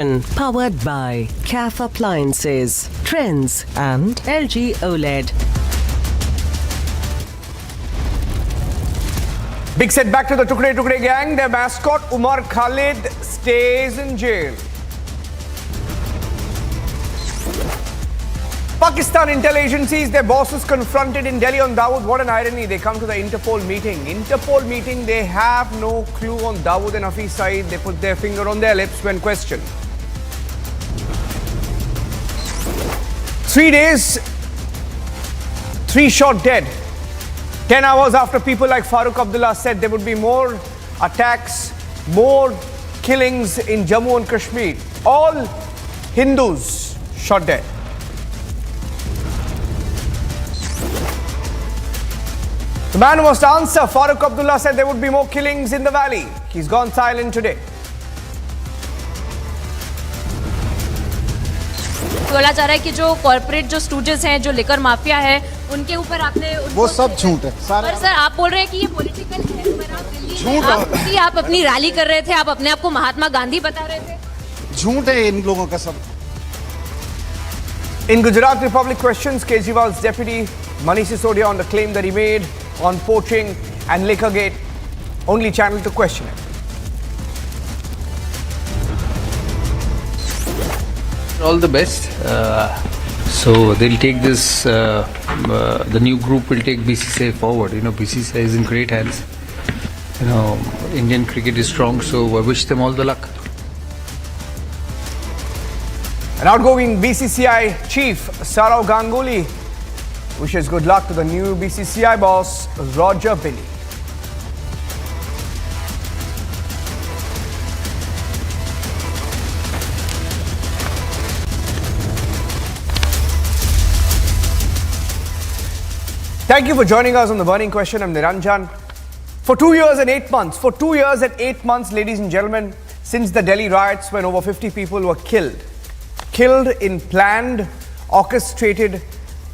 Powered by CAF Appliances, Trends and LG OLED. Big setback to the Tukde gang. Their mascot Umar Khalid stays in jail. Pakistan intel agencies, their bosses confronted in Delhi on Dawood. What an irony. They come to the Interpol meeting. They have no clue on Dawood and Hafiz Saeed. They put their finger on their lips when questioned. 3 days, 3 shot dead. 10 hours after people like Farooq Abdullah said there would be more attacks, more killings in Jammu and Kashmir. All Hindus shot dead. The man who must answer, Farooq Abdullah, said there would be more killings in the valley. He's gone silent today. बोला जा रहा है कि जो corporate जो students हैं, जो liquor mafia है, उनके ऊपर आपने वो सब झूठ है पर सर आप बोल रहे हैं कि ये पॉलिटिकल है, पर आप दिल्ली में आप अपनी रैली कर रहे थे, आप अपने आप को महात्मा गांधी बता रहे थे। झूठ है इन लोगों का सब। In Gujarat, Republic questions Kejriwal's deputy Manish Sisodia on the claim that he made on poaching and Liquorgate. Only channel to question it. All the best. So they'll take this, the new group will take BCCI forward. You know, BCCI is in great hands. You know, Indian cricket is strong, so I wish them all the luck. An outgoing BCCI chief, Saurav Ganguly, wishes good luck to the new BCCI boss, Roger Billy. Thank you for joining us on The Burning Question. I'm Niranjan. For 2 years and 8 months, ladies and gentlemen, since the Delhi riots when over 50 people were killed in planned, orchestrated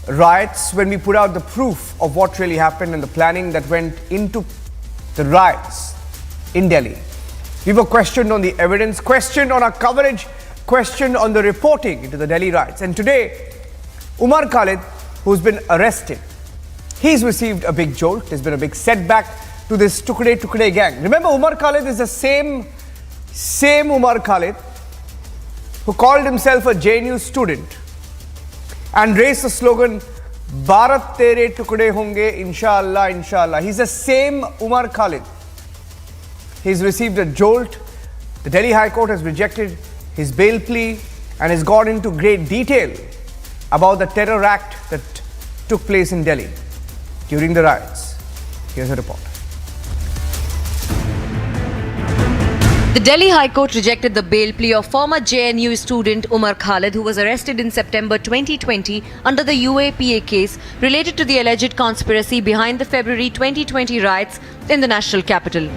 riots, when we put out the proof of what really happened and the planning that went into the riots in Delhi. We were questioned on the evidence, questioned on our coverage, questioned on the reporting into the Delhi riots. And today, Umar Khalid, who's been arrested, he's received a big jolt. There's been a big setback to this Tukde gang. Remember, Umar Khalid is the same Umar Khalid who called himself a JNU student and raised the slogan, Bharat Tere Tukde Honge, Inshallah, Inshallah. He's the same Umar Khalid. He's received a jolt. The Delhi High Court has rejected his bail plea and has gone into great detail about the terror act that took place in Delhi during the riots. Here's a report. The Delhi High Court rejected the bail plea of former JNU student Umar Khalid, who was arrested in September 2020 under the UAPA case related to the alleged conspiracy behind the February 2020 riots in the national capital.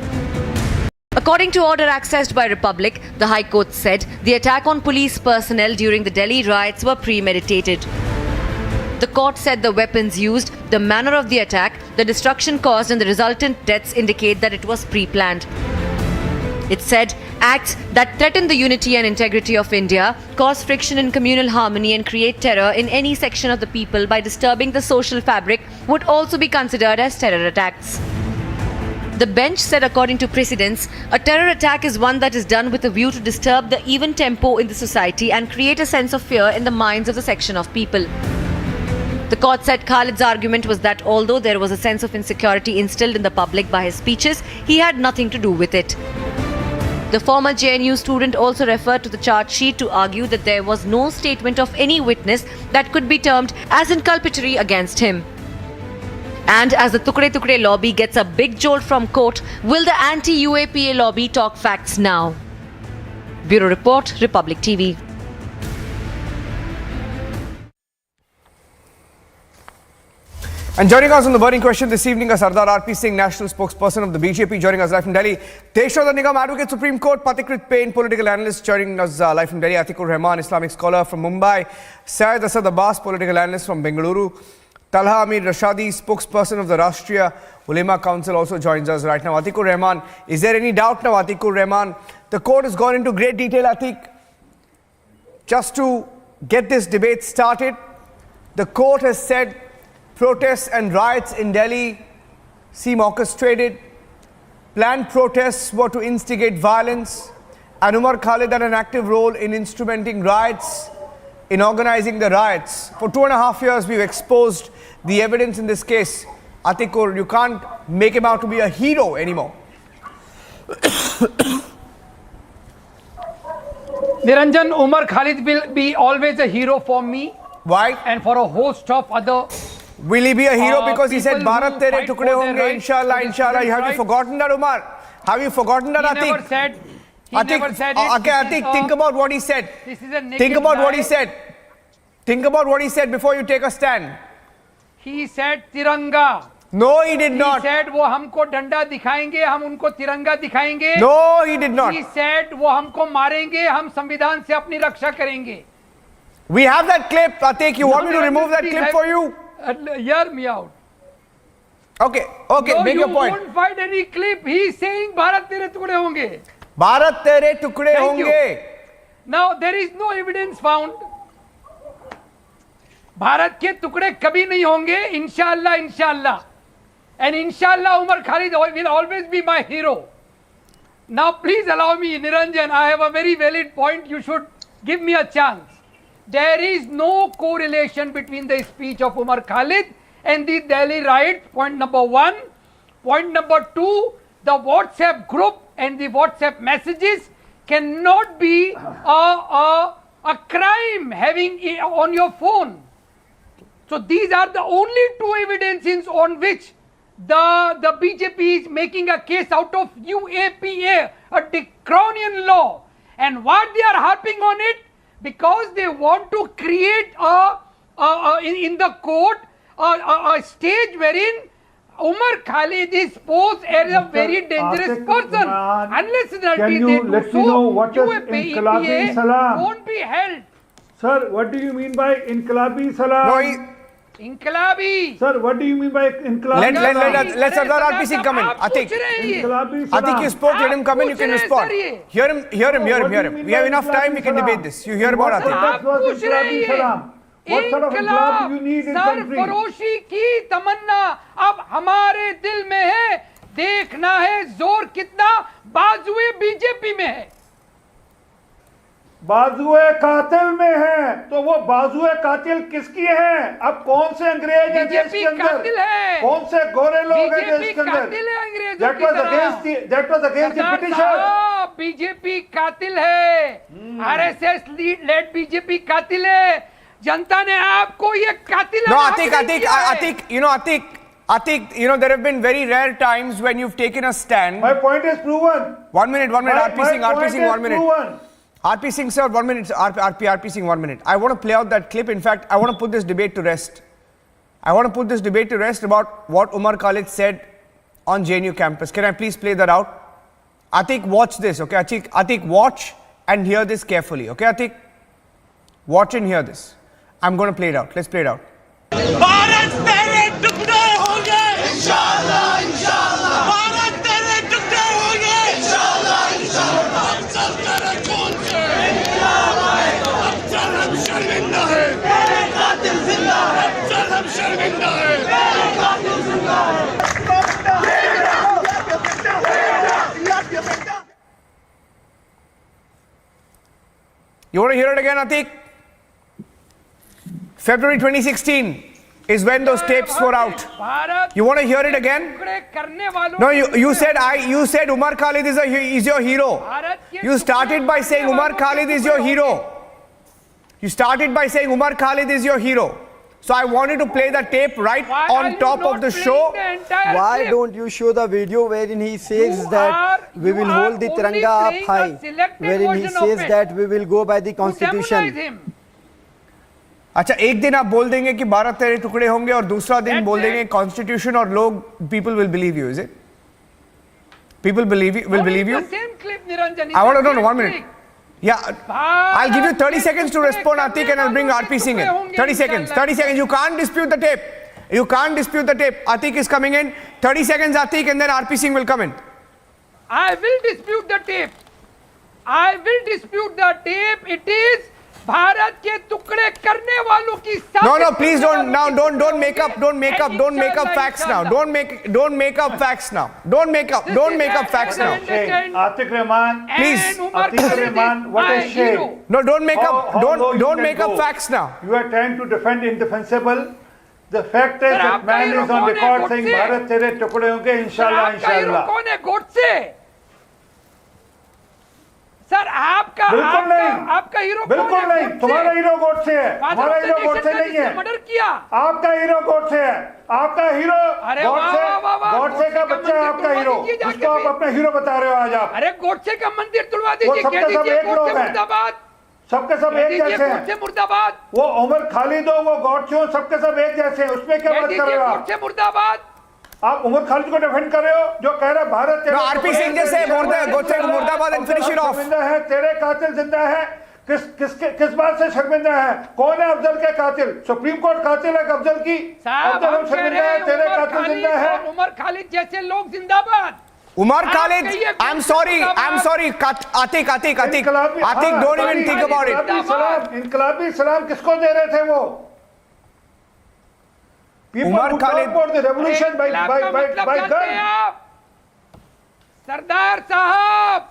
According to order accessed by Republic, the High Court said the attack on police personnel during the Delhi riots were premeditated. The court said the weapons used, the manner of the attack, the destruction caused and the resultant deaths indicate that it was pre-planned. It said acts that threaten the unity and integrity of India, cause friction in communal harmony and create terror in any section of the people by disturbing the social fabric would also be considered as terror attacks. The bench said according to precedents, a terror attack is one that is done with a view to disturb the even tempo in the society and create a sense of fear in the minds of the section of people. The court said Khalid's argument was that although there was a sense of insecurity instilled in the public by his speeches, he had nothing to do with it. The former JNU student also referred to the charge sheet to argue that there was no statement of any witness that could be termed as inculpatory against him. And as the Tukde lobby gets a big jolt from court, will the anti-UAPA lobby talk facts now? Bureau Report, Republic TV. And joining us on The Burning Question this evening is Sardar R.P. Singh, national spokesperson of the BJP, joining us live from Delhi. Deshrodha Nigam, advocate, Supreme Court, Pathikrit Pain, political analyst, joining us live from Delhi. Atikur Rahman, Islamic scholar from Mumbai. Syed Asad Abbas, political analyst from Bengaluru. Talha Amir Rashadi, spokesperson of the Rashtriya Ulema Council, also joins us right now. Atikur Rahman, is there any doubt now, Atikur Rahman? The court has gone into great detail, Atik. just to get this debate started, the court has said protests and riots in Delhi seem orchestrated. Planned protests were to instigate violence, and Umar Khalid had an active role in instrumenting riots, in organizing the riots. For 2.5 years, we've exposed the evidence in this case. Atikur, you can't make him out to be a hero anymore. Niranjan, Umar Khalid will be always a hero for me. Why? And for a host of other. Will he be a hero because he said, people Bharat who tere fight tukde for their honge, rights, inshallah, for their inshallah. Have you rights? forgotten that, Umar? Have you forgotten that, He Atik? never said. He Atik, never said it. okay, Atik, think about what he said. This is a naked Think about what guy. he said. Think about what he said before you take a stand. He said Tiranga. No, he did He not. said वो हमको डंडा दिखाएंगे, हम उनको तिरंगा दिखाएंगे. No, he did not. He said वो हमको मारेंगे, हम संविधान से अपनी रक्षा करेंगे. We have that clip, Atik. You want me to remove that clip for you? Hear me out. Okay, okay, No, make you your point. won't find any clip. He is saying Bharat तेरे टुकड़े होंगे. Bharat tere tukde Thank you. honge. Now there is no evidence found. Bharat के टुकड़े कभी नहीं होंगे, इंशाल्लाह इंशाल्लाह. And inshallah Umar Khalid will always be my hero. Now please allow me, Niranjan, I have a very valid point. You should give me a chance. There is no correlation between the speech of Umar Khalid and the Delhi riots. Point number one. Point number two, the WhatsApp group and the WhatsApp messages cannot be a crime having it on your phone. So these are the only two evidences on which the BJP is making a case out of UAPA, a draconian law. And what they are harping on it, because they want to create in the court a stage wherein Umar Khalid is posed as a very dangerous person. Unless and until Can they you do let me so, know what is UAPA Inqilabi Salam? won't be held. Sir, what do you mean by Inqilabi Salam? No, Inqilabi. Sir, what do you mean by Inqilabi Salam? let Sardar RP Singh come in. Atik, Inqilabi Salam. Atik, you spoke, let him come in, you can respond. Hear him. What do you mean We have by enough time, we can Inqilabi debate this. You hear about What Atik. was Inqilabi Salam? What sort of Inqilab you need in country? सरफरोशी की तमन्ना अब हमारे दिल में है, देखना है जोर कितना बाजुए बीजेपी में है. बाजुए कातिल में है, तो वो बाजुए कातिल किसकी है? अब कौन से अंग्रेज हैं देश के अंदर? कातिल है. कौन से गोरे लोग हैं देश के अंदर? कातिल है अंग्रेजों That की was तरह. against the Britishers. बीजेपी कातिल है. आरएसएस लेड बीजेपी कातिल है. जनता ने आपको ये कातिल No, Atik, you know, there have been very rare times when you've taken a stand. My point is proven. 1 minute, RP Singh, point is 1 minute. proven. RP Singh, sir, 1 minute. RP Singh, 1 minute. I want to play out that clip. In fact, I want to put this debate to rest. I want to put this debate to rest about what Umar Khalid said on JNU campus. Can I please play that out? Atik, watch this, okay? Atik, watch and hear this carefully, okay, Atik? Watch and hear this. I'm going to play it out. Let's play it out. Bharat तेरे टुकड़े होंगे इंशाल्लाह इंशाल्लाह भारत तेरे टुकड़े होंगे इंशाल्लाह इंशाल्लाह हम चल तेरे खून से अब चल हम शर्मिंदा है तेरे कातिल जिंदा है अब चल हम शर्मिंदा है तेरे कातिल जिंदा है. You want to hear it again, Atik? February 2016 is when those tapes were out. You want to hear it again? No, you said Umar Khalid is your hero. You started by saying Umar Khalid is your hero. You started by saying Umar Khalid is your hero. So I wanted to play the tape right on top of the show. Why don't you show the video wherein he says that we will hold the Tiranga up high, wherein he says that we will go by the constitution. अच्छा, एक दिन आप बोल देंगे कि भारत तेरे टुकड़े होंगे और दूसरा दिन बोल देंगे कॉन्स्टिट्यूशन और लोग people will believe you, is it? People will believe you? I want to know, 1 minute. Yeah, I'll give you 30 seconds to respond, Atik, and I'll bring RP Singh in. 30 seconds. You can't dispute the tape. Atik is coming in. 30 seconds, Atik, and then RP Singh will come in. I will dispute the tape. It is Bharat के टुकड़े करने वालों की No, please don't make up facts now. Don't make up facts now. Don't make up facts now. Atiq Rahman, Please. Atiq Rahman, what a shame. No, don't make up How low you don't can make up go. facts now. You are trying to defend indefensible. The fact is that आपका man hero is on कौन है? record saying Godse? Bharat तेरे टुकड़े होंगे इंशाल्लाह आपका hero इंशाल्लाह. कौन है? गोडसे? सर आपका बिल्कुल नहीं. आपका हीरो कौन बिल्कुल है? नहीं. गोडसे? तुम्हारा हीरो गोडसे है. फादर हमारा of the hero nation Godse का नहीं जिसने है. मर्डर किया। आपका हीरो गोडसे है. आपका हीरो अरे वाह, गोडसे वाह, वाह, वाह. गोडसे का गोडसे का बच्चा है मंदिर आपका तुड़वा हीरो. दीजिए जाके उसको आप फिर। अपना हीरो बता रहे हो आज आप. अरे गोडसे का मंदिर तुड़वा वो दीजिए, सबके कह सब दीजिए एक लोग गोडसे हैं. मुर्दाबाद, सबके सब कह एक दीजिए जैसे हैं. गोडसे मुर्दाबाद, वो उमर खालिद हो, वो गॉडसे हो, सबके सब एक जैसे हैं. उसमें क्या कह बात कर दीजिए रहे हो आप? गोडसे मुर्दाबाद। आप उमर खालिद को डिफेंड कर रहे हो जो कह रहा है भारत तेरे No, RP Singh just say Godse Murdabad and finish it off. शर्मिंदा है, तेरे कातिल जिंदा है. किस बात से शर्मिंदा है? कौन है अफजल के कातिल? सुप्रीम कोर्ट कातिल है अफजल की. साहब अफजल हम हम कह शर्मिंदा रहे है, हैं तेरे उमर कातिल खालिद जिंदा है. और उमर खालिद जैसे लोग जिंदाबाद। Umar आप Khalid, कहिए I'm sorry. Atik, don't even think about it. इनकलाबी सलाम किसको दे रहे थे वो? Umar Khalid. the revolution by मतलब जानते gun. हैं आप? सरदार साहब,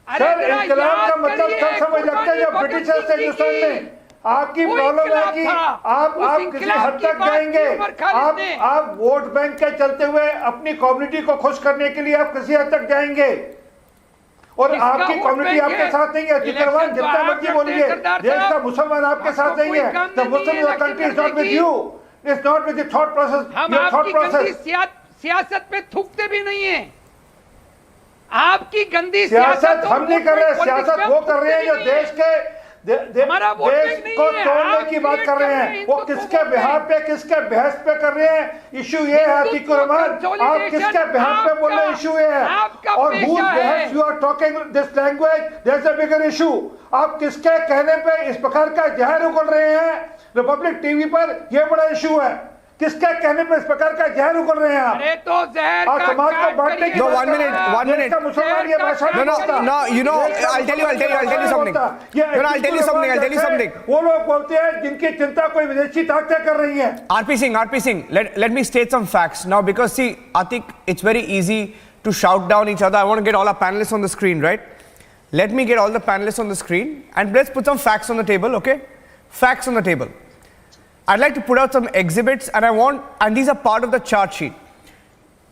अरे सर जरा इनकलाब का याद मतलब करिए, तब समझ लगता है जब कुर्बानी ब्रिटिशर्स भगत सिंह हिंदुस्तान की में आपकी वो प्रॉब्लम है इनकलाब कि था। आप उस किसी इनकलाब हद की तक बात जाएंगे. की उमर खालिद ने। आप वोट बैंक के चलते हुए अपनी कम्युनिटी को खुश करने के लिए आप किसी हद तक जाएंगे और किसका आपकी वोट कम्युनिटी बैंक आपके है? साथ नहीं है. चित्रवान इलेक्शन तो जितना आप मर्जी करते बोलिए, हैं सरदार देश का साहब। मुसलमान आपके साथ आपको नहीं कोई है. काम The नहीं Muslim है country is election not with करने you. It's not with the thought process. हम Your thought आपकी गंदी process. सियासत पे थूकते भी नहीं है. आपकी गंदी सियासत हम नहीं कर रहे. पॉलिटिक्स सियासत में वो कर रहे हैं जो थूकते भी नहीं देश के हमारा वोट देश बैंक नहीं को है. तोड़ने आप की बात क्रिएट कर रहे कर रहे हैं. हैं. वो इनको किसके थोपो बिहार पे किसके बहस पे कर रहे हैं? इशू ये है आतिक रहमान, आप किसके बिहार पे बोल रहे हैं? इशू ये है. आपका और पेशा whose है. behest you are talking this language, there's a bigger issue. आप किसके कहने पे इस प्रकार का जहर उगल रहे हैं रिपब्लिक टीवी पर? ये बड़ा इशू है. किसके कहने पे इस प्रकार का जहर उगल रहे हैं आप? अरे तो जहर और का समाज को काट बांटने की करिए. No, 1 minute. देश का मुसलमान ये भाषा No, नहीं बोलता. no, you know, I'll tell you something. No, I'll tell you something. वो लोग बोलते हैं जिनकी चिंता कोई विदेशी ताकतें कर रही हैं. RP Singh, let me state some facts now because see, Atik, it's very easy to shout down each other. I want to get all our panelists on the screen, right? Let me get all the panelists on the screen and let's put some facts on the table, okay? Facts on the table. I'd like to put out some exhibits and these are part of the chart sheet.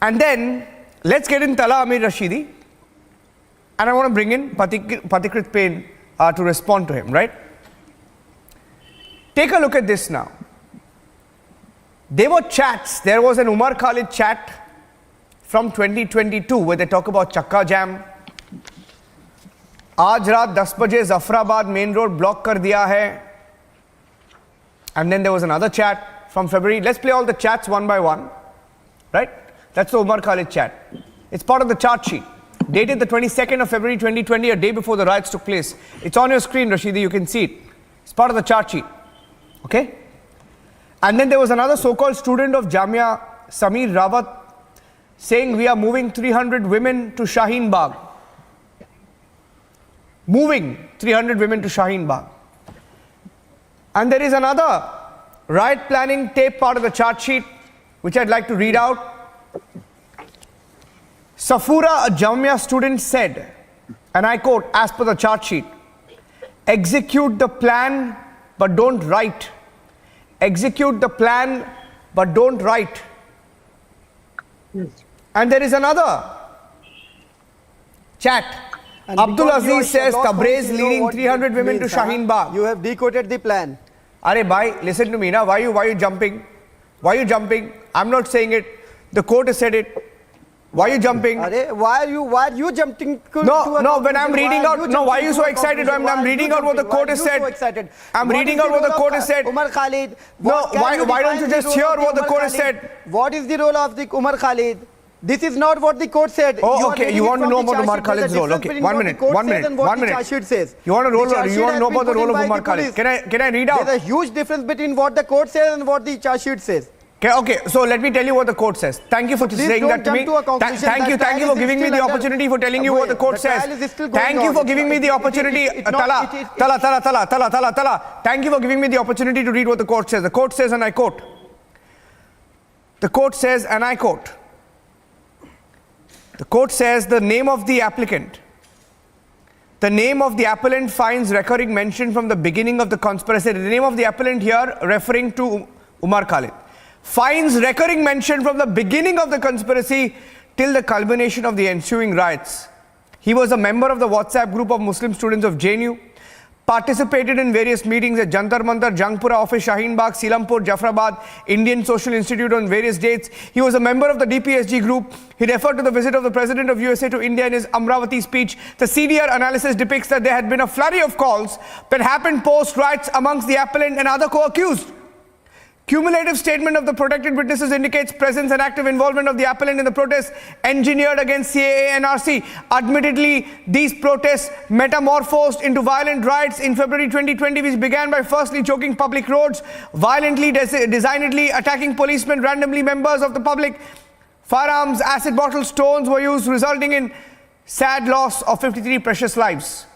And then let's get in Tala Amir Rashidi and I want to bring in Patikrit Pain to respond to him, right? Take a look at this now. There were chats. There was an Umar Khalid chat from 2022 where they talk about Chakka Jam. आज रात 10 बजे Zafarabad main road block कर दिया है. And then there was another chat from February. Let's play all the chats one by one, right? That's the Umar Khalid chat. It's part of the chart sheet. Dated the 22nd of February 2020, a day before the riots took place. It's on your screen, Rashidi, you can see it. It's part of the chart sheet, okay? And then there was another so-called student of Jamia, Sameer Rawat, saying we are moving 300 women to Shaheen Bagh. Moving 300 women to Shaheen Bagh. And there is another riot planning tape part of the chart sheet, which I'd like to read out. Safura, a Jamia student, said, and I quote, as per the chart sheet, execute the plan but don't write. Execute the plan but don't write. And there is another chat. And Abdul because you Aziz are says not Tabriz going to know leading what 300 it women to means, Shaheen Bagh. You have decoded the plan. Arey bhai, listen to me now. Why you jumping? Why you jumping? I'm not saying it. The court has said it. Why are you jumping? Why are you jumping to No, when I'm reading out, no, why are you so excited? I'm reading out what the court has said. I'm reading out what the court has said. Umar Khalid. No, why don't you just hear what the court has said? What is the role of the Umar Khalid? This is not what the court said. Oh, okay. You want to know about Umar Khalid's role? Okay, 1 minute. You want to know about the role of Umar Khalid? Can I read out? There's a huge difference between what the court says and what the charge sheet says. Okay, so let me tell you what the court says. Thank you for saying that to me. Thank you for giving me the opportunity for telling you what the court says. Thank you for giving me the opportunity. Tala. Thank you for giving me the opportunity to read what the court says. The court says, and I quote. The court says, and I quote. The court says the name of the applicant. The name of the appellant finds recurring mention from the beginning of the conspiracy. The name of the appellant here referring to Umar Khalid. Finds recurring mention from the beginning of the conspiracy till the culmination of the ensuing riots. He was a member of the WhatsApp group of Muslim students of JNU, participated in various meetings at Jantar Mantar, Jangpura office, Shaheen Bagh, Silampur, Jafrabad, Indian Social Institute on various dates. He was a member of the DPSG group. He referred to the visit of the President of USA to India in his Amravati speech. The CDR analysis depicts that there had been a flurry of calls that happened post-riots amongst the appellant and other co-accused. Cumulative statement of the protected witnesses indicates presence and active involvement of the appellant in the protests engineered against CAA and RC. Admittedly, these protests metamorphosed into violent riots in February 2020, which began by firstly choking public roads, violently, designedly attacking policemen, randomly members of the public. Firearms, acid bottles, stones were used, resulting in sad loss of 53 precious lives.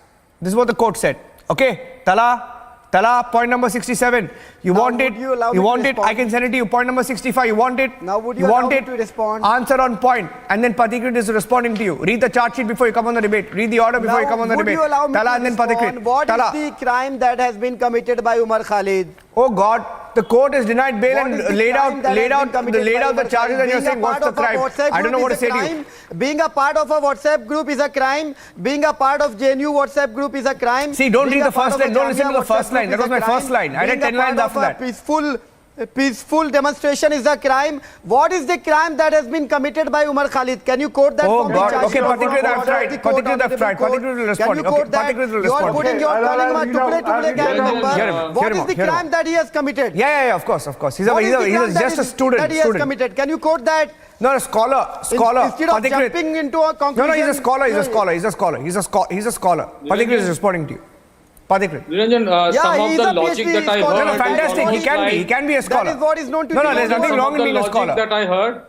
This is what the court said. Okay, Tala, point number 67. You want it? You want it? I can send it to you. Point number 65. You want it? Now would you allow me to respond? Answer on point. And then Pathikrit is responding to you. Read the chart sheet before you come on the debate. Read the order before you come on the debate. Would you allow me Tala to and then respond? Pathikrit. What is the crime that has been committed by Umar Khalid? Oh God, the court has denied bail and laid out the charges, and you're saying what's the crime? I don't know what to say to you. Being a part of a WhatsApp group is a crime. Being a part of JNU WhatsApp group is a crime. See, don't read the first line. Don't listen to the first line. That was my first line. I read 10 lines after that. Peaceful demonstration is a crime. What is the crime that has been committed by Umar Khalid? Can you quote that from the charge? Okay, Pathikrit, I've tried. Pathikrit will respond. Can you quote that? You are putting your calling my tukde gang member. What is the crime that he has committed? Yeah, of course. He's just a student. That he has committed. Can you quote that? No, a scholar. Instead of jumping into a conclusion. No, he's a scholar. He's a scholar. Pathikrit is responding to you. Niranjan, some of the logic that I heard. No, fantastic. He can be a scholar. That is what is known to be. No, there's nothing wrong in being a scholar. That I heard,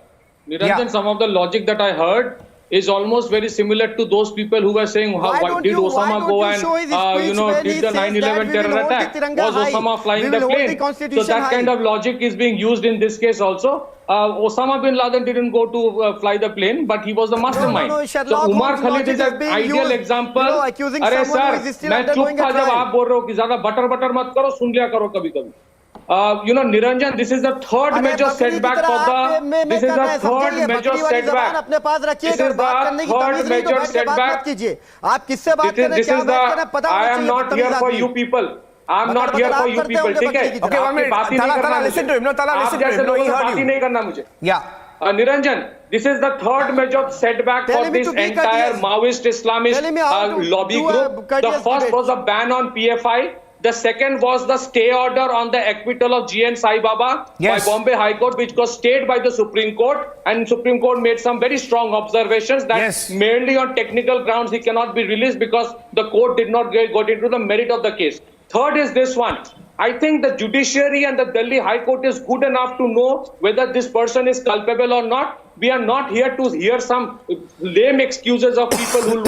Niranjan, some of the logic that I heard is almost very similar to those people who were saying, why did Osama go and did the 9/11 terror attack? Was Osama flying the plane? So that kind of logic is being used in this case also. Osama bin Laden didn't go to fly the plane, but he was the mastermind. So Umar Khalid is an ideal example. अरे sir, मैं चुप था जब आप बोल रहे हो कि ज़्यादा बटर मत करो, सुन लिया करो कभी-कभी. Niranjan, this is the third major setback for the. This is the third major setback. अपने पास रखिए. This is the third major setback. आप किससे बात कर रहे हैं? क्या बात कर रहे हैं? पता I am not here for you people. I'm not here for you people. ठीक है? Okay, 1 minute. Tala, listen to him. No, Tala, listen to him. No, he heard you. नहीं करना मुझे. Yeah. Niranjan, this is the third major setback for this entire Maoist Islamist lobby group. The first was a ban on PFI. The second was the stay order on the acquittal of GN Sai Baba by Bombay High Court, which was stayed by the Supreme Court. And Supreme Court made some very strong observations that merely on technical grounds he cannot be released because the court did not go into the merit of the case. Third is this one. I think the judiciary and the Delhi High Court is good enough to know whether this person is culpable or not. We are not here to hear some lame excuses of people who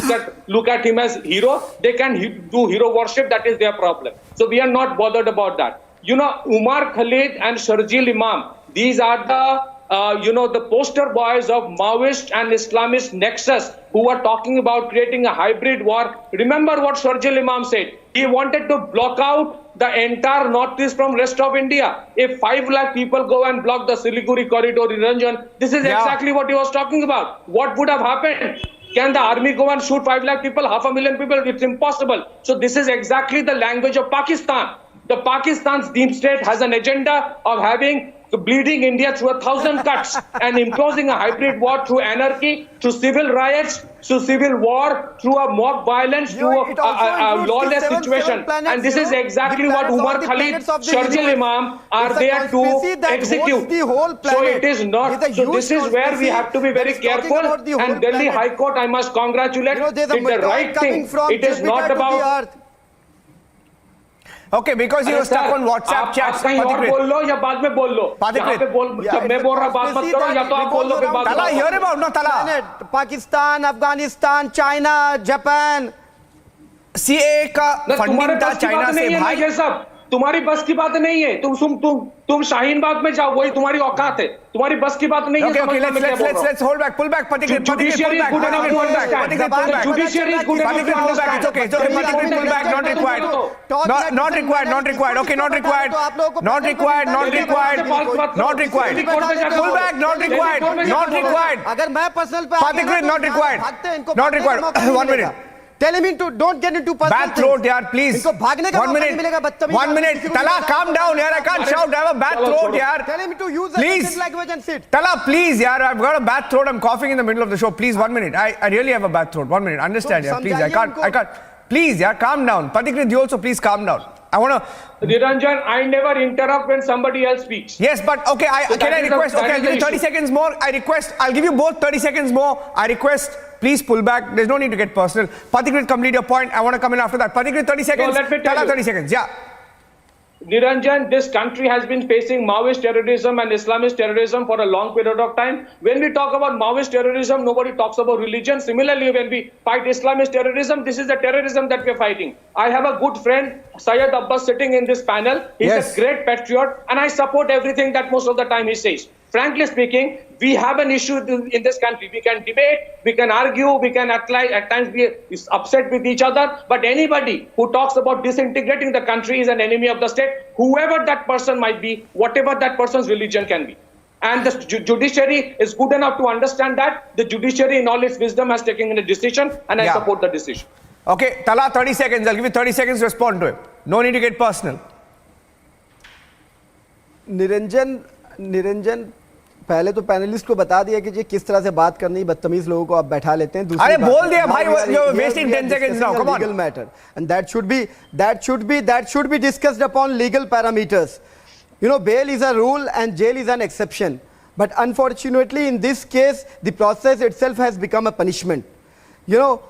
look at him as hero. They can do hero worship. That is their problem. So we are not bothered about that. Umar Khalid and Sharjeel Imam, these are the poster boys of Maoist and Islamist nexus who are talking about creating a hybrid war. Remember what Sharjeel Imam said. He wanted to block out the entire northeast from rest of India. If 5 lakh people go and block the Siliguri corridor in Ranjan, this is exactly what he was talking about. What would have happened? Can the army go and shoot 5 lakh people, 500,000 people? It's impossible. So this is exactly the language of Pakistan. The Pakistan's deep state has an agenda of having bleeding India through 1,000 cuts and imposing a hybrid war through anarchy, through civil riots, through civil war, through a mob violence, through a lawless situation. And this is exactly what Umar Khalid, Sharjeel Imam are there to execute. So it is not. So this is where we have to be very careful. And Delhi High Court, I must congratulate, did the right thing. It is not about. Okay, because you were stuck on WhatsApp chats. आप कहीं और बोल लो या बाद में बोल लो. यहाँ पे बोल, जब मैं बोल रहा बात मत करो या तो आप बोल लो फिर बाद में. Tala, hear about no Tala. Pakistan, Afghanistan, China, Japan. CAA का फंडिंग था चाइना से भाई. ये सब तुम्हारी बस की बात नहीं है. तुम शाहीन बाग में जाओ, वही तुम्हारी औकात है. तुम्हारी बस की बात नहीं है. Okay, let's hold back, pull back, Patikrit, pull back. Judiciary is good enough to understand. It's okay. Patikrit, pull back, not required. Not required. Okay, not required. Pull back, not required. अगर मैं personal पे Patikrit, not required. 1 minute. Tell him to don't get into personal bad throat, yaar, please. इनको भागने का मौका नहीं मिलेगा. 1 minute. Tala, calm down, yaar. I can't shout. I have a bad throat, yaar. Tell him to use a please language and sit. Tala, please, yaar. I've got a bad throat. I'm coughing in the middle of the show. Please, 1 minute. I really have a bad throat. 1 minute. Understand, yaar. Please, I can't. Please, yaar, calm down. Patikrit, you also please calm down. I want to. Niranjan, I never interrupt when somebody else speaks. Yes, but okay. Can I request? Okay, I'll give you 30 seconds more. I'll give you both 30 seconds more. I request. Please pull back. There's no need to get personal. Patikrit, complete your point. I want to come in after that. Patikrit, 30 seconds. No, let me tell you. 30 seconds. Yeah. Niranjan, this country has been facing Maoist terrorism and Islamist terrorism for a long period of time. When we talk about Maoist terrorism, nobody talks about religion. Similarly, when we fight Islamist terrorism, this is the terrorism that we are fighting. I have a good friend, Syed Abbas, sitting in this panel. He's a great patriot, and I support everything that most of the time he says. Frankly speaking, we have an issue in this country. We can debate, we can argue, we can at times be upset with each other. But anybody who talks about disintegrating the country is an enemy of the state, whoever that person might be, whatever that person's religion can be. And the judiciary is good enough to understand that. The judiciary in all its wisdom has taken a decision, and I support the decision. Okay, Tala, 30 seconds. I'll give you 30 seconds to respond to him. No need to get personal. Niranjan पहले तो panelist को बता दिया कि जी किस तरह से बात करनी, बदतमीज लोगों को आप बैठा लेते हैं. अरे बोल दिया भाई, you're wasting 10 seconds now. Come on. Legal matter, and that should be discussed upon legal parameters. You know, bail is a rule and jail is an exception. But unfortunately, in this case, the process itself has become a punishment. You know,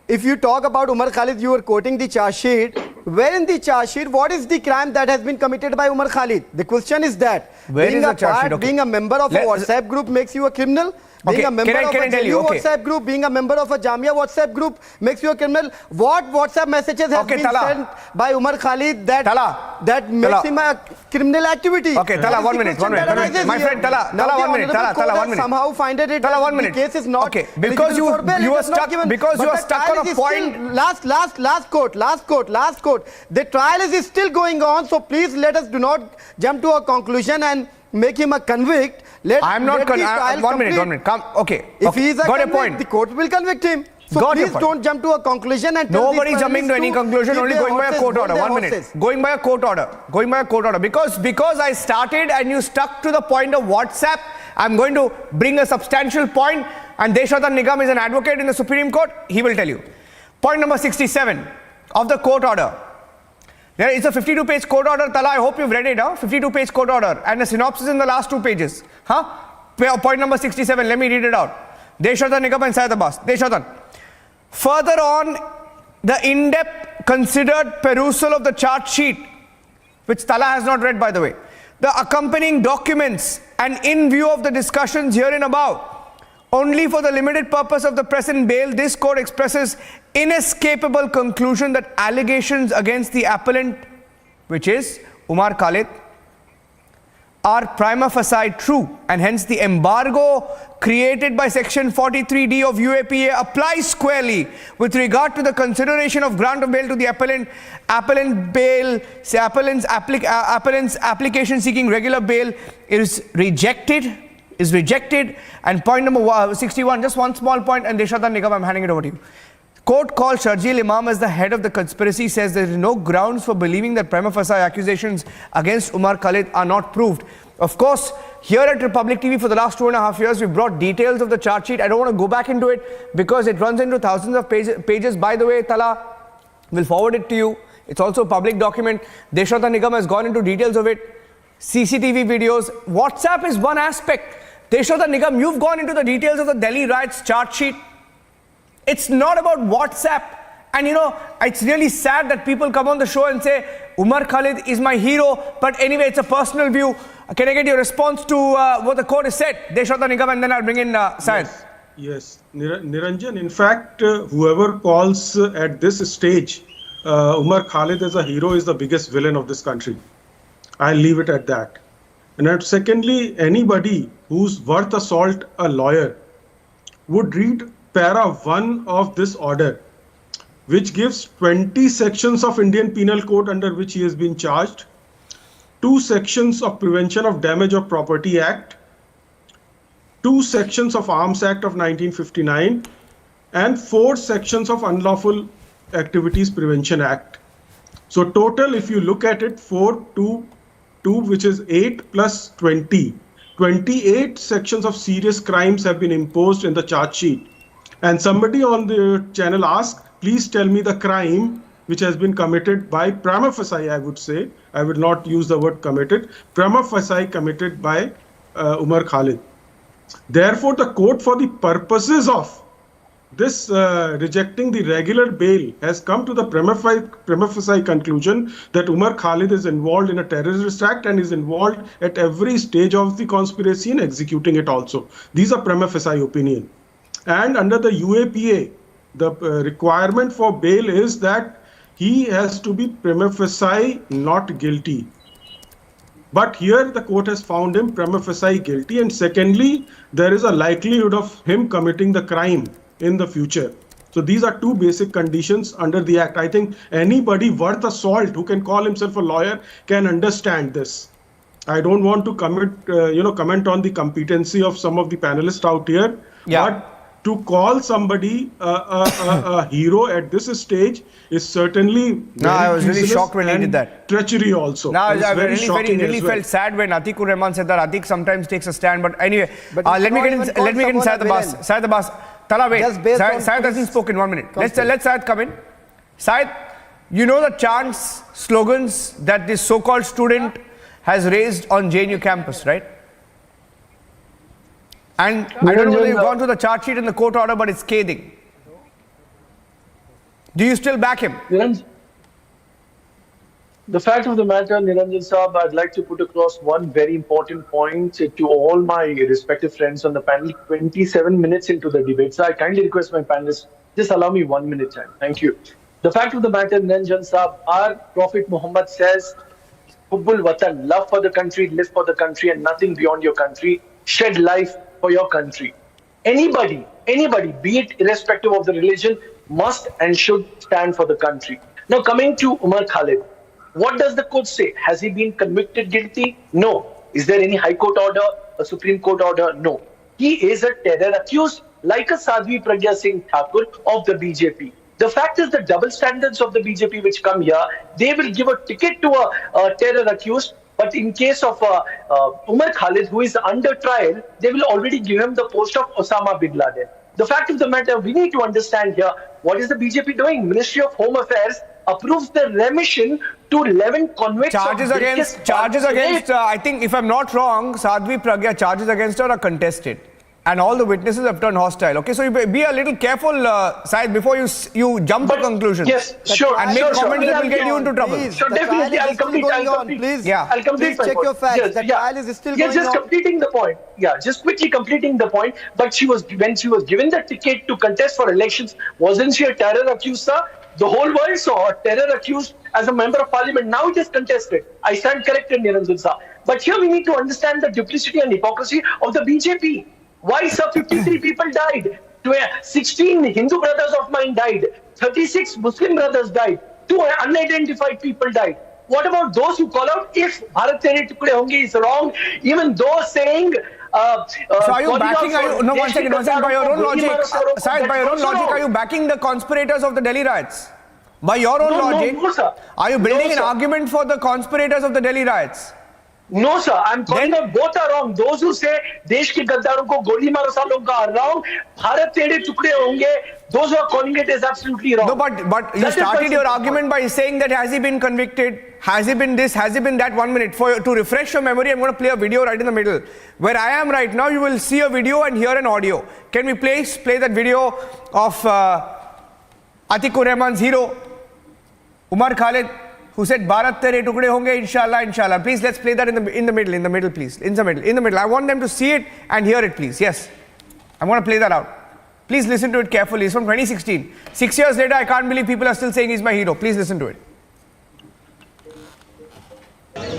if you talk about Umar Khalid, you were quoting the charge sheet. Where in the charge sheet, what is the crime that has been committed by Umar Khalid? The question is that. Being a member of a WhatsApp group makes you a criminal. Being a member of a JU WhatsApp group, being a member of a Jamia WhatsApp group makes you a criminal. What WhatsApp messages have been sent by Umar Khalid that makes him a criminal activity? Okay, Tala, 1 minute. My friend, Tala, 1 minute. Tala, 1 minute. Somehow find it. Tala, 1 minute. The case is not. Okay, because you were stuck on a point. Last quote. The trial is still going on, so please let us do not jump to a conclusion and make him a convict. I'm not convict. 1 minute. Come. Okay. If he is a got convict, a point. the court will convict him. So please don't jump to a conclusion and tell nobody's jumping to any conclusion, only going by a court order. 1 minute. Going by a court order. Because I started and you stuck to the point of WhatsApp, I'm going to bring a substantial point, and Deshatan Nigam is an advocate in the Supreme Court. He will tell you. Point number 67 of the court order. It's a 52-page court order, Tala. I hope you've read it, huh? 52-page court order. And a synopsis in the last 2 pages. Huh? Point number 67. Let me read it out. Deshatan Nigam and Syed Abbas. Deshatan. Further on, the in-depth considered perusal of the charge sheet, which Tala has not read, by the way, the accompanying documents, and in view of the discussions herein above, only for the limited purpose of the present bail, this court expresses inescapable conclusion that allegations against the appellant, which is Umar Khalid, are prima facie true, and hence the embargo created by section 43D of UAPA applies squarely with regard to the consideration of grant of bail to the appellant's application seeking regular bail is rejected. And point number 61, just one small point, and Deshatan Nigam, I'm handing it over to you. Court called Sharjeel Imam as the head of the conspiracy, says there is no grounds for believing that prima facie accusations against Umar Khalid are not proved. Of course, here at Republic TV for the last 2.5 years, we brought details of the charge sheet. I don't want to go back into it because it runs into thousands of pages. By the way, Tala, we'll forward it to you. It's also a public document. Deshatan Nigam has gone into details of it. CCTV videos. WhatsApp is one aspect. Deshatan Nigam, you've gone into the details of the Delhi riots charge sheet. It's not about WhatsApp. And you know, it's really sad that people come on the show and say, Umar Khalid is my hero. But anyway, it's a personal view. Can I get your response to what the court has said? Deshwata Nigam, and then I'll bring in Syed. Yes. Niranjan, in fact, whoever calls at this stage Umar Khalid as a hero is the biggest villain of this country. I'll leave it at that. And secondly, anybody who's worth a salt a lawyer would read para 1 of this order, which gives 20 sections of Indian Penal Code under which he has been charged, 2 sections of Prevention of Damage of Property Act, 2 sections of Arms Act of 1959, and 4 sections of Unlawful Activities Prevention Act. So total, if you look at it, 4, 2, which is 8 plus 20. 28 sections of serious crimes have been imposed in the charge sheet. And somebody on the channel asked, please tell me the crime which has been committed by prima facie, I would say. I would not use the word committed. Prima facie committed by Umar Khalid. Therefore, the court, for the purposes of this rejecting the regular bail, has come to the prima facie conclusion that Umar Khalid is involved in a terrorist act and is involved at every stage of the conspiracy in executing it also. These are prima facie opinion. And under the UAPA, the requirement for bail is that he has to be prima facie not guilty. But here the court has found him prima facie guilty. And secondly, there is a likelihood of him committing the crime in the future. So these are 2 basic conditions under the act. I think anybody worth a salt who can call himself a lawyer can understand this. I don't want to comment on the competency of some of the panelists out here. Yeah. But to call somebody a hero at this stage is certainly I was really shocked when he did that. Treachery also. I really felt sad when Atikur Rahman said that. Atik sometimes takes a stand, but anyway, let me get in Syed Abbas. Syed Abbas, Tala, wait. Syed hasn't spoken. 1 minute. Let Syed come in. Syed, you know the chants, slogans that this so-called student has raised on JNU campus, right? And I don't know whether you've gone through the charge sheet and the court order, but it's scathing. Do you still back him? The fact of the matter, Niranjan Saab, I'd like to put across one very important point to all my respective friends on the panel. 27 minutes into the debate. So I kindly request my panelists, just allow me 1 minute time. Thank you. The fact of the matter, Niranjan Saab, our Prophet Muhammad says, Hubbul Watan, love for the country, live for the country, and nothing beyond your country. Shed life for your country. Anybody, be it irrespective of the religion, must and should stand for the country. Now coming to Umar Khalid, what does the court say? Has he been convicted guilty? No. Is there any High Court order, a Supreme Court order? No. He is a terror accused, like a Sadhvi Pragya Singh Thakur of the BJP. The fact is the double standards of the BJP which come here, they will give a ticket to a terror accused. But in case of Umar Khalid, who is under trial, they will already give him the post of Osama bin Laden. The fact of the matter, we need to understand here, what is the BJP doing? Ministry of Home Affairs approves the remission to 11 convicts. Charges against I think, if I'm not wrong, Sadhvi Pragya, charges against her are contested. And all the witnesses have turned hostile. Okay, so you be a little careful, Syed, before you jump to conclusions. Yes, sure. And make comments that will get you into trouble. Sure, definitely. I'll complete. Please, I'll complete check your facts. The trial is still going on. Just completing the point. Yeah, just quickly completing the point. But when she was given the ticket to contest for elections, wasn't she a terror accused, sir? The whole world saw a terror accused as a member of parliament. Now it is contested. I stand corrected, Niranjan sir. But here we need to understand the duplicity and hypocrisy of the BJP. Why, sir, 53 people died? 16 Hindu brothers of mine died. 36 Muslim brothers died. 2 unidentified people died. What about those who call out if Bharat Tere Tukde Honge is wrong? Even those saying... so are you backing... No, one second. By your own logic, Syed, by your own logic, are you backing the conspirators of the Delhi riots? By your own logic, no, sir. Are you building an argument for the conspirators of the Delhi riots? No, sir. I'm calling out both are wrong. Those who say देश के गद्दारों को गोली मारो सालों का wrong, Bharat तेरे टुकड़े होंगे. Those who are calling it is absolutely wrong. No, but you started your argument by saying that has he been convicted? Has he been this? Has he been that? 1 minute. To refresh your memory, I'm going to play a video right in the middle. Where I am right now, you will see a video and hear an audio. Can we please play that video of Atikur Rahman's hero, Umar Khalid, who said, Bharat tere tukde honge, inshallah, inshallah. Please, let's play that in the middle, please. In the middle. I want them to see it and hear it, please. Yes. I'm going to play that out. Please listen to it carefully. It's from 2016. 6 years later, I can't believe people are still saying he's my hero. Please listen to it.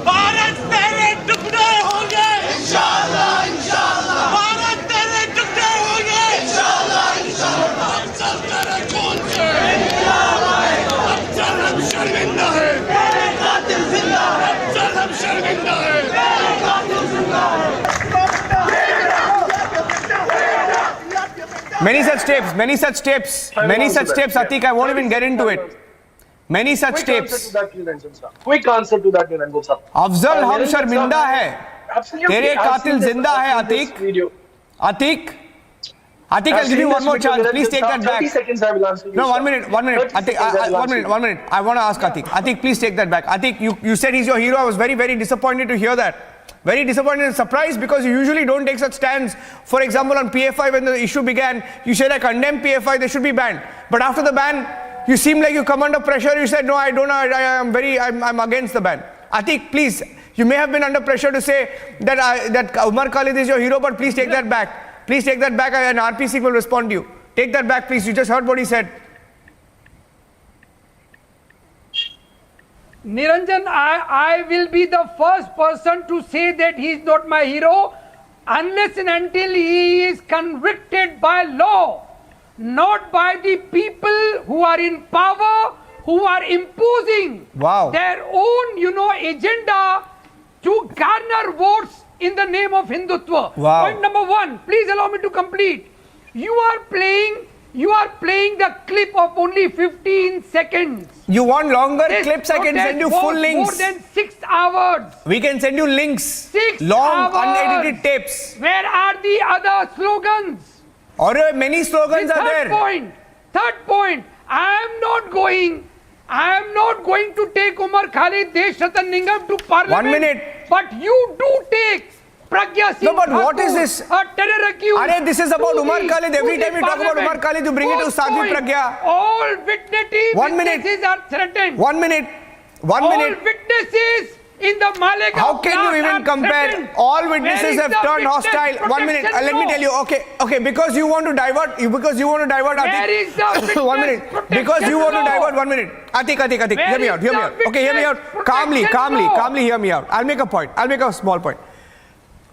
Bharat तेरे टुकड़े होंगे इंशाल्लाह इंशाल्लाह भारत तेरे टुकड़े होंगे इंशाल्लाह इंशाल्लाह अब चल तेरे खून से अब चल हम शर्मिंदा है तेरे कातिल जिंदा है अब चल हम शर्मिंदा है तेरे कातिल जिंदा है Many such tapes, Atiq, I won't even get into it. Many such tapes. Quick answer to that, Niranjan sir. Afzal hum sharminda hai. Tere qatil zinda hai, Atiq. Atiq, I'll give you one more chance. Please take that back. 30 seconds I will answer you. No, 1 minute. Atiq, 1 minute. I want to ask Atiq. Atiq, please take that back. Atiq, you said he's your hero. I was very, very disappointed to hear that. Very disappointed and surprised because you usually don't take such stands. For example, on PFI, when the issue began, you said, I condemn PFI, they should be banned. But after the ban, you seem like you come under pressure. You said, no, I don't know, I'm against the ban. Atiq, please, you may have been under pressure to say that Umar Khalid is your hero, but please take that back. Please take that back and RPC will respond to you. Take that back, please. You just heard what he said. Niranjan, I will be the first person to say that he is not my hero unless and until he is convicted by law, not by the people who are in power, who are imposing their own, agenda to garner votes in the name of Hindutva. Point number one, please allow me to complete. You are playing the clip of only 15 seconds. You want longer clips? I can send you full links. More than 6 hours. We can send you links. 6 long, hours. Unedited tapes. Where are the other slogans? Or many slogans are there. Third point. I am not going to take Umar Khalid Desh Ratan Nigam to parliament. 1 minute. But you do take Pragya Singh. No, but what is this? A terror accused. This is about Umar Khalid. Every time you talk about Umar Khalid, you bring it to Sadhvi Pragya. All witnesses are threatened. 1 minute. All witnesses in the Malegaon. How can you even compare? All witnesses have turned hostile. 1 minute. Let me tell you. Okay. Because you want to divert. Where is the witness 1 minute. Because you want to divert. 1 minute. Atiq. Hear me out. Okay, hear me out. Calmly hear me out. I'll make a point. I'll make a small point.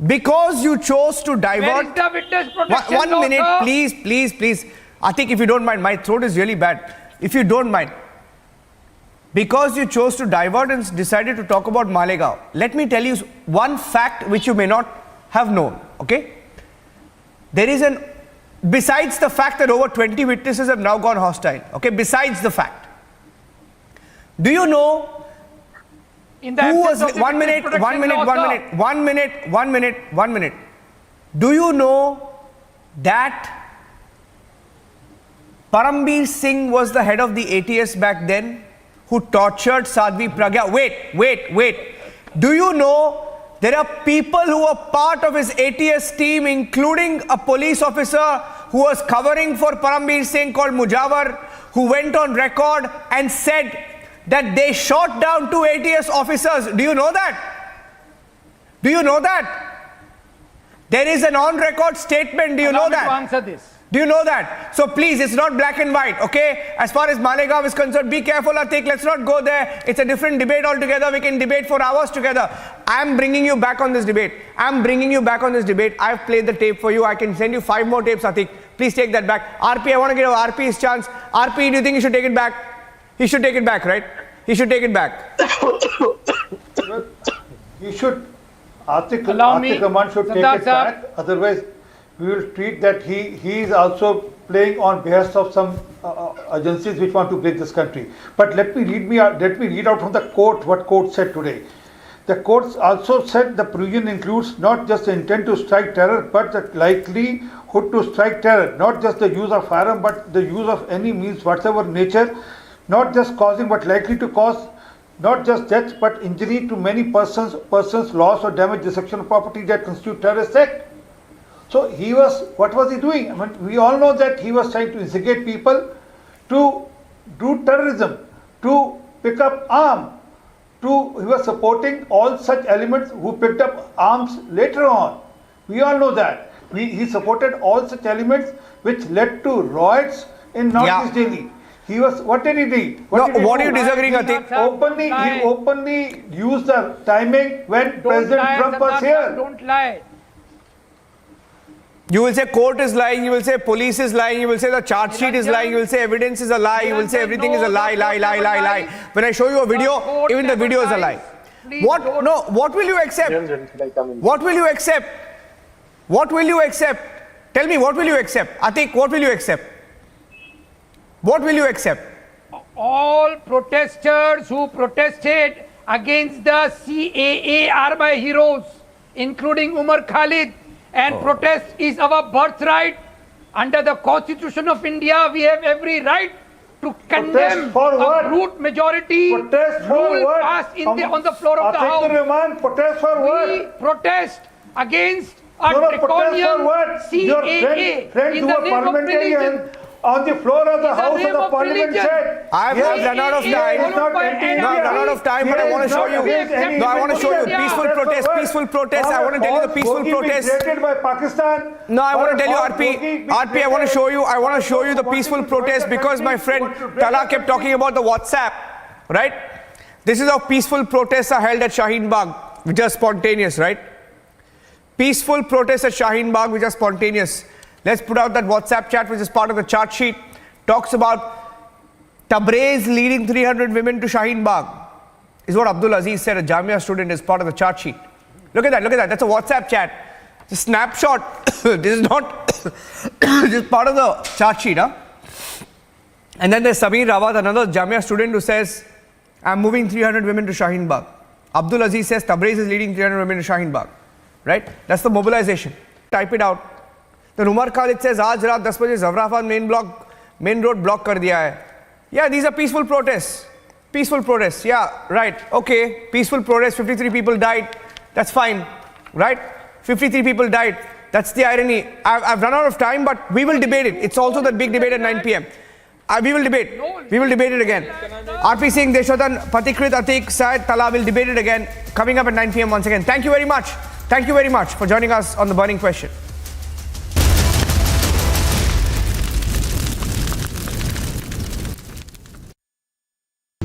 Because you chose to divert. Where is the witness protection 1 minute, please. Atiq, if you don't mind, my throat is really bad. If you don't mind. Because you chose to divert and decided to talk about Malegaon, let me tell you one fact which you may not have known, okay? Besides the fact that over 20 witnesses have now gone hostile, okay? Besides the fact. Do you know in the who was 1 minute. Do you know that Parambir Singh was the head of the ATS back then, who tortured Sadhvi Pragya? Wait. Do you know there are people who were part of his ATS team, including a police officer who was covering for Parambir Singh called Mujawar, who went on record and said that they shot down 2 ATS officers? Do you know that? There is an on-record statement. Do you know that? To answer this. Do you know that? So please, it's not black and white, okay? As far as Malegaon is concerned, be careful, Atiq. Let's not go there. It's a different debate altogether. We can debate for hours together. I'm bringing you back on this debate. I've played the tape for you. I can send you 5 more tapes, Atiq. Please take that back. RP, I want to give RP his chance. RP, do you think he should take it back? He should take it back, right? He should take it back. He should. Atiq Rahman should take it back. Otherwise, we will treat that he is also playing on behalf of some agencies which want to break this country. But let me read out from the court what court said today. The courts also said the provision includes not just the intent to strike terror, but the likelihood to strike terror, not just the use of firearm, but the use of any means whatsoever nature, not just causing but likely to cause not just death but injury to many persons, loss or damage, destruction of property that constitute terrorist act. So what was he doing? I mean, we all know that he was trying to instigate people to do terrorism, to pick up arms. He was supporting all such elements who picked up arms later on. We all know that. He supported all such elements which led to riots in Northeast Delhi. He was, what did he do? What are you disagreeing, Atik? He openly used the timing when President Trump was here. Don't lie. You will say court is lying, you will say police is lying, you will say the charge sheet is lying, you will say evidence is a lie, you will say everything is a lie. When I show you a video, even the video is a lie. What will you accept? What will you accept? What will you accept? Tell me, what will you accept? Atik, what will you accept? What will you accept? All protesters who protested against the CAA are my heroes, including Umar Khalid. And protest is our birthright. Under the Constitution of India, we have every right to condemn a brute majority rule passed on the floor of the House. Protest for what? We protest against a draconian CAA in the name of religion. On the floor of the House of the Parliament said, I have run out of time. No, I've run out of time, but I want to show you. No, I want to show you peaceful protest. I want to tell you the peaceful protest. By Pakistan. No, I want to tell you, RP, I want to show you the peaceful protest because my friend Tala kept talking about the WhatsApp, right? This is how peaceful protests are held at Shaheen Bagh, which are spontaneous, right? Peaceful protests at Shaheen Bagh, which are spontaneous. Let's put out that WhatsApp chat, which is part of the chart sheet. Talks about Tabriz leading 300 women to Shaheen Bagh. Is what Abdul Aziz said, a Jamia student, is part of the chart sheet. Look at that. That's a WhatsApp chat. It's a snapshot. This is not, this is part of the chart sheet, huh? And then there's Samir Rawat, another Jamia student, who says, I'm moving 300 women to Shaheen Bagh. Abdul Aziz says Tabriz is leading 300 women to Shaheen Bagh. Right? That's the mobilization. Type it out. Then Umar Khalid says, Aaj raat 10 baje Zawrafan main road block kar diya hai. Yeah, these are peaceful protests. Peaceful protests. Yeah, right. Okay. Peaceful protests. 53 people died. That's fine. Right? 53 people died. That's the irony. I've run out of time, but we will debate it. It's also that big debate at 9 p.m. We will debate. We will debate it again. RP Singh, Deshwatan, Patikrit, Atik, Syed, Tala will debate it again. Coming up at 9 p.m. once again. Thank you very much. Thank you very much for joining us on The Burning Question.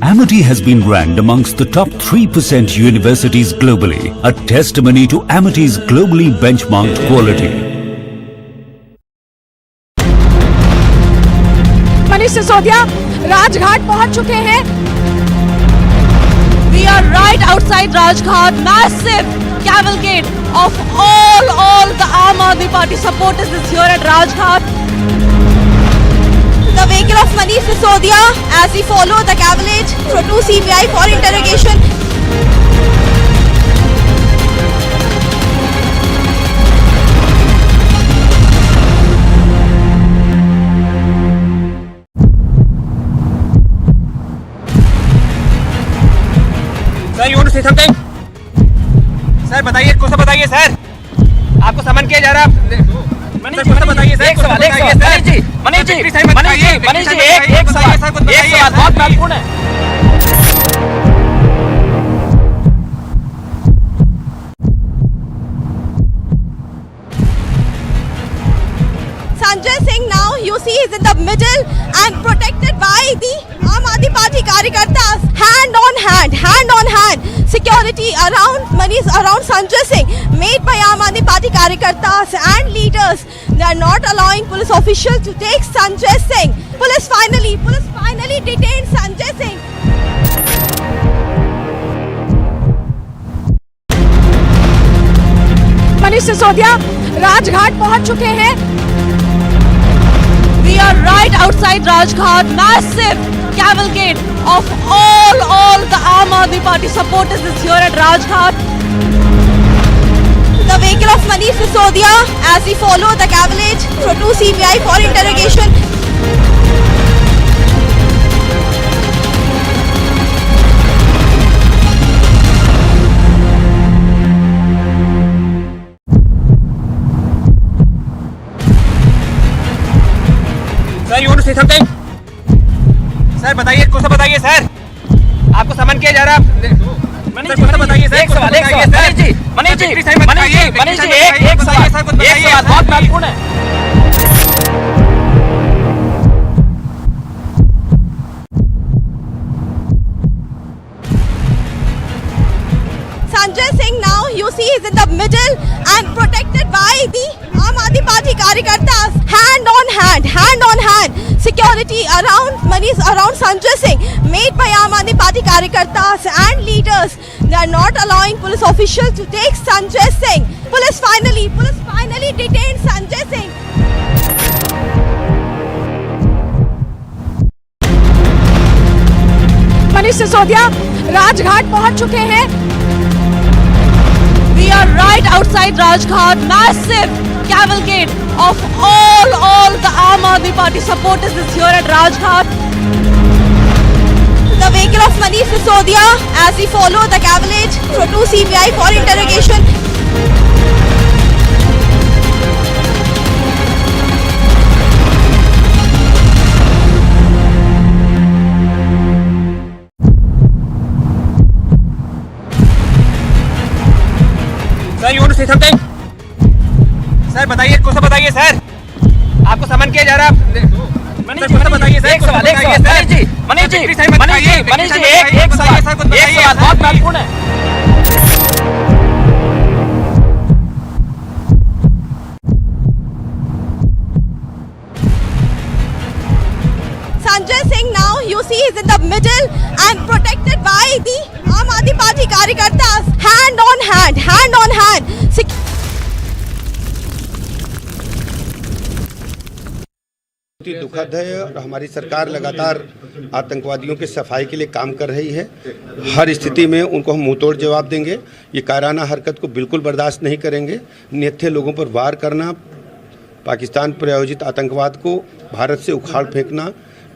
Amity has been ranked amongst the top 3% universities globally, a testimony to Amity's globally benchmarked quality. Manish Sisodia Rajghat पहुंच चुके हैं. We are right outside Rajghat. Massive cavalcade of all the Aam Aadmi Party supporters is here at Rajghat. The vehicle of Manish Sisodia as he follow the cavalcade to CBI for interrogation. Sir, you want to say something? Sir, बताइए, कुछ तो बताइए sir. आपको समन किया जा रहा है. मनीष जी, बताइए सर. एक सवाल. मनीष जी, एक सवाल बहुत महत्वपूर्ण है. Sanjay Singh now you see is in the middle and protected by the Aam Aadmi Party Karyakartas. Hand on hand. Security around Sanjay Singh made by Aam Aadmi Party Karyakartas and leaders. They are not allowing police officials to take Sanjay Singh. Police finally detained Sanjay Singh. Manish Sisodia Rajghat पहुंच चुके हैं. We are right outside Rajghat. Massive cavalcade of all the Aam Aadmi Party supporters is here at Rajghat. The vehicle of Manish Sisodia as he follow the cavalcade to CBI for interrogation. Sir, you want to say something? Sir, समन किया जा रहा है। मनीष जी बताइए sir, एक सवाल sir जी, मनीष जी एक सवाल बहुत महत्वपूर्ण है। Sanjay Singh now you see is in the middle and protected by the Aam Aadmi Party Karyakartas. Hand on hand, security around Sanjay Singh made by Aam Aadmi Party Karyakartas and leaders. They are not allowing police officials to take Sanjay Singh. Police finally detained Sanjay Singh. Manish Sisodia Rajghat पहुंच चुके हैं। We are right outside Rajghat. Massive cavalcade of all the Aam Aadmi Party supporters is here at Rajghat. The vehicle of Manish Sisodia as he followed the cavalcade to CBI for interrogation. Sir you want to say something? Sir बताइए, कुछ बताइए sir, आपको समन किया जा रहा है। मनीष जी बताइए sir, एक सवाल मनीष जी एक सवाल बहुत महत्वपूर्ण है। Sanjay Singh now you see is in the middle and protected by the Aam Aadmi Party Karyakartas. Hand on hand. बहुत ही दुखद है और हमारी सरकार लगातार आतंकवादियों के सफाई के लिए काम कर रही है। हर स्थिति में उनको हम मुंहतोड़ जवाब देंगे। ये कायराना हरकत को बिल्कुल बर्दाश्त नहीं करेंगे। निहत्थे लोगों पर वार करना, पाकिस्तान प्रायोजित आतंकवाद को भारत से उखाड़ फेंकना,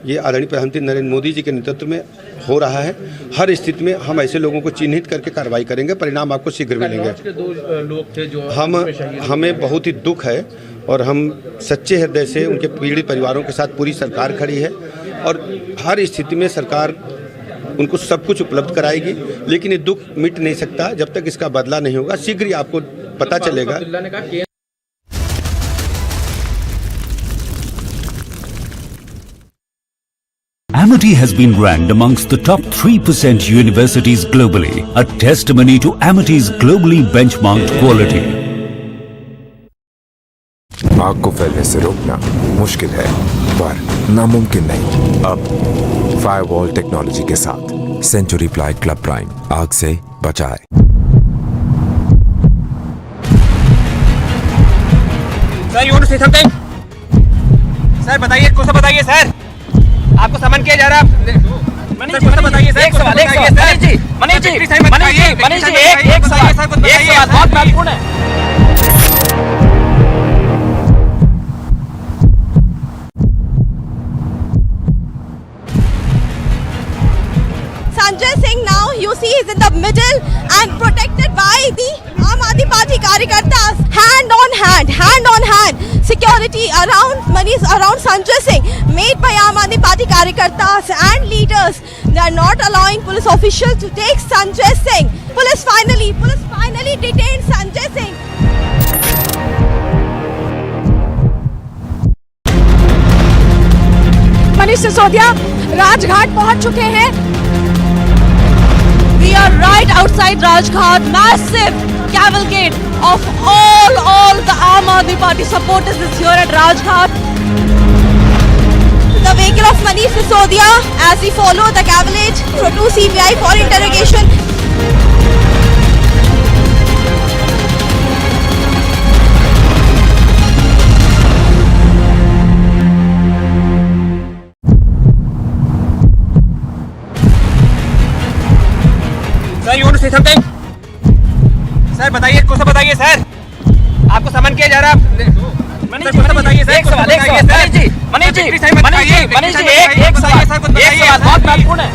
ये आदरणीय प्रधानमंत्री नरेंद्र मोदी जी के नेतृत्व में हो रहा है। हर स्थिति में हम ऐसे लोगों को चिन्हित करके कार्रवाई करेंगे। परिणाम आपको शीघ्र मिलेंगे। हमें बहुत ही दुख है और हम सच्चे हृदय से उनके पीड़ित परिवारों के साथ पूरी सरकार खड़ी है और हर स्थिति में सरकार उनको सब कुछ उपलब्ध कराएगी। लेकिन ये दुख मिट नहीं सकता जब तक इसका बदला नहीं होगा। शीघ्र ही आपको पता चलेगा। Amity has been ranked amongst the top 3% universities globally, a testimony to Amity's globally benchmarked quality. आग को फैलने से रोकना मुश्किल है पर नामुमकिन नहीं। अब फायरवॉल टेक्नोलॉजी के साथ सेंचुरी प्लाई क्लब प्राइम आग से बचाए। Sir you want to say something? Sir बताइए, कुछ बताइए सर, आपको समन किया जा रहा है। मनीष जी बताइए सर, एक सवाल मनीष जी एक सवाल बहुत महत्वपूर्ण है। Sanjay Singh now you see is in the middle and protected by the Aam Aadmi Party Karyakartas. Hand on hand, security around Sanjay Singh made by Aam Aadmi Party Karyakartas and leaders. They are not allowing police officials to take Sanjay Singh. Police finally detained Sanjay Singh. Manish Sisodia Rajghat पहुंच चुके हैं। We are right outside Rajghat. Massive cavalcade of all the Aam Aadmi Party supporters is here at Rajghat. The vehicle of Manish Sisodia as he followed the cavalcade to CBI for interrogation. Sir you want to say something? Sir बताइए, कुछ बताइए sir, आपको समन किया जा रहा है। मनीष जी बताइए sir, एक सवाल मनीष जी एक सवाल बहुत महत्वपूर्ण है।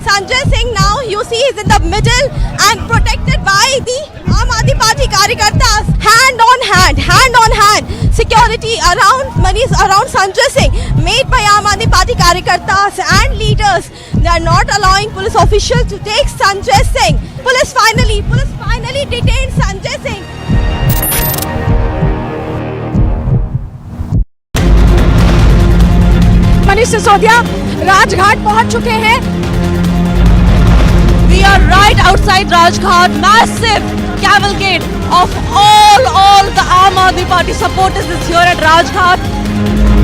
Sanjay Singh now you see is in the middle and protected by the Aam Aadmi Party Karyakartas. Hand on hand, security around Sanjay Singh made by Aam Aadmi Party karyakartas and leaders. They are not allowing police officials to take Sanjay Singh. Police finally detained Sanjay Singh. Manish Sisodia Rajghat पहुंच चुके हैं. We are right outside Rajghat. Massive cavalcade of all the Aam Aadmi Party supporters is here at Rajghat.